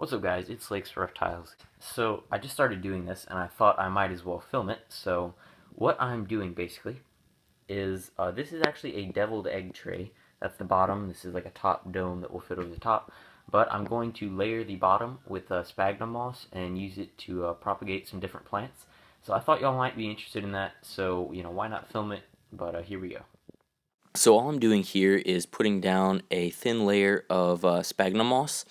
What's up guys, it's Lakes Reptiles. So I just started doing this and I thought I might as well film it. So what I'm doing basically is, this is actually a deviled egg tray. That's the bottom. This is like a top dome that will fit over the top. But I'm going to layer the bottom with sphagnum moss and use it to propagate some different plants. So I thought y'all might be interested in that, so why not film it? But here we go. So all I'm doing here is putting down a thin layer of sphagnum moss,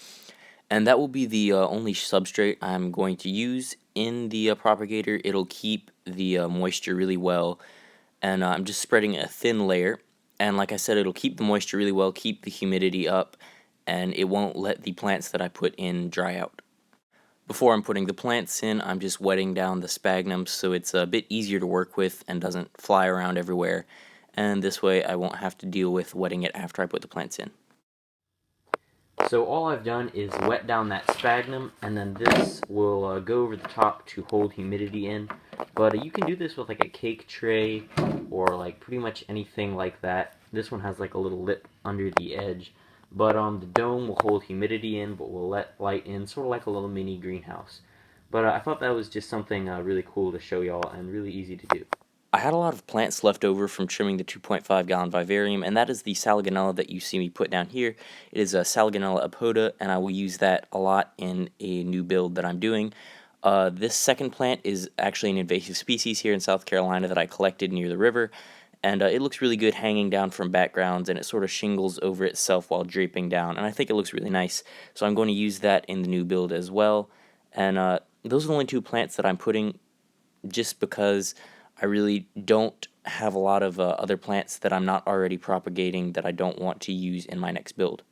and that will be the only substrate I'm going to use in the propagator. It'll keep the moisture really well, and I'm just spreading a thin layer, and like I said, it'll keep the moisture really well, keep the humidity up, and it won't let the plants that I put in dry out. Before I'm putting the plants in, I'm just wetting down the sphagnum so it's a bit easier to work with and doesn't fly around everywhere, and this way I won't have to deal with wetting it after I put the plants in. So all I've done is wet down that sphagnum, and then this will go over the top to hold humidity in. But you can do this with like a cake tray or like pretty much anything like that. This one has like a little lip under the edge. But the dome will hold humidity in, but will let light in, sort of like a little mini greenhouse. But I thought that was just something really cool to show y'all and really easy to do. I had a lot of plants left over from trimming the 2.5 gallon vivarium, and that is the Salagonella that you see me put down here. It is a Salagonella apoda, and I will use that a lot in a new build that I'm doing. This second plant is actually an invasive species here in South Carolina that I collected near the river, and it looks really good hanging down from backgrounds, and it sort of shingles over itself while draping down, and I think it looks really nice, so I'm going to use that in the new build as well. And those are the only two plants that I'm putting just because I really don't have a lot of other plants that I'm not already propagating that I don't want to use in my next build.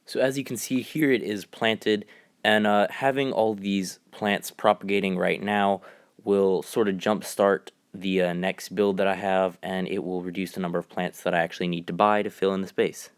So as you can see here, it is planted, and having all these plants propagating right now will sort of jumpstart the next build that I have, and it will reduce the number of plants that I actually need to buy to fill in the space.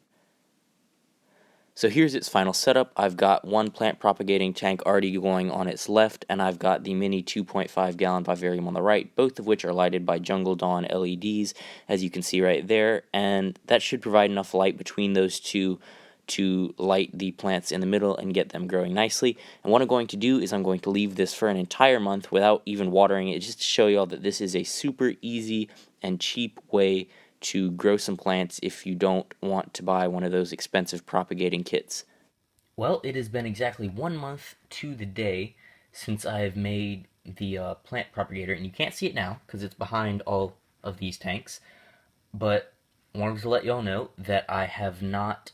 So here's its final setup. I've got one plant propagating tank already going on its left, and I've got the mini 2.5 gallon vivarium on the right, both of which are lighted by Jungle Dawn LEDs, as you can see right there, and that should provide enough light between those two to light the plants in the middle and get them growing nicely. And what I'm going to do is I'm going to leave this for an entire month without even watering it, just to show y'all that this is a super easy and cheap way to grow some plants if you don't want to buy one of those expensive propagating kits. Well, it has been exactly 1 month to the day since I have made the plant propagator, and you can't see it now because it's behind all of these tanks, but I wanted to let y'all know that I have not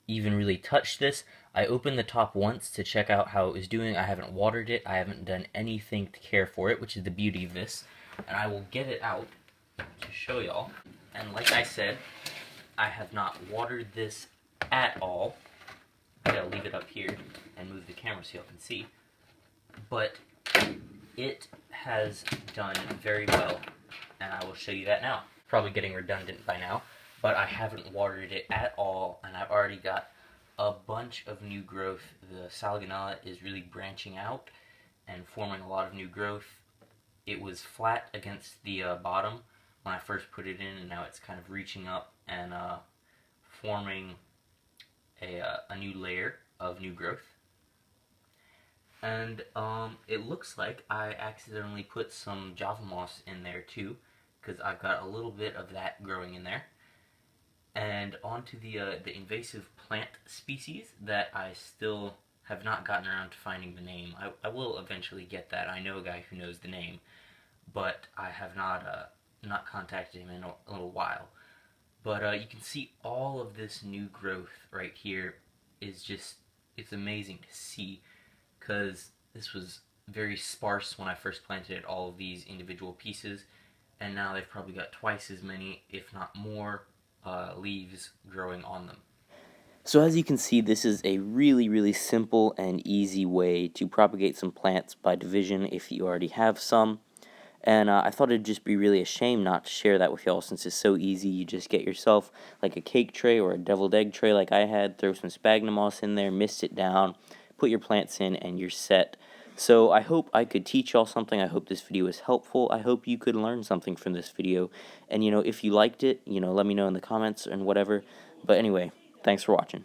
even really touched this. I opened the top once to check out how it was doing. I haven't watered it. I haven't done anything to care for it, which is the beauty of this, and I will get it out to show y'all. And like I said, I have not watered this at all. I gotta leave it up here and move the camera so y'all can see. But it has done very well, and I will show you that now. Probably getting redundant by now, but I haven't watered it at all, and I've already got a bunch of new growth. The Salagonella is really branching out and forming a lot of new growth. It was flat against the bottom when I first put it in, and now it's kind of reaching up and forming a new layer of new growth. And it looks like I accidentally put some Java moss in there too, because I've got a little bit of that growing in there. And onto the invasive plant species that I still have not gotten around to finding the name. I will eventually get that. I know a guy who knows the name, but I have not contacted him in a little while. But you can see all of this new growth right here is just, it's amazing to see, because this was very sparse when I first planted all of these individual pieces, and now they've probably got twice as many, if not more, leaves growing on them. So as you can see, this is a really simple and easy way to propagate some plants by division if you already have some. And I thought it'd just be really a shame not to share that with y'all, since it's so easy. You just get yourself like a cake tray or a deviled egg tray like I had, throw some sphagnum moss in there, mist it down, put your plants in, and you're set. So I hope I could teach y'all something. I hope this video was helpful. I hope you could learn something from this video. And if you liked it, let me know in the comments and whatever. But anyway, thanks for watching.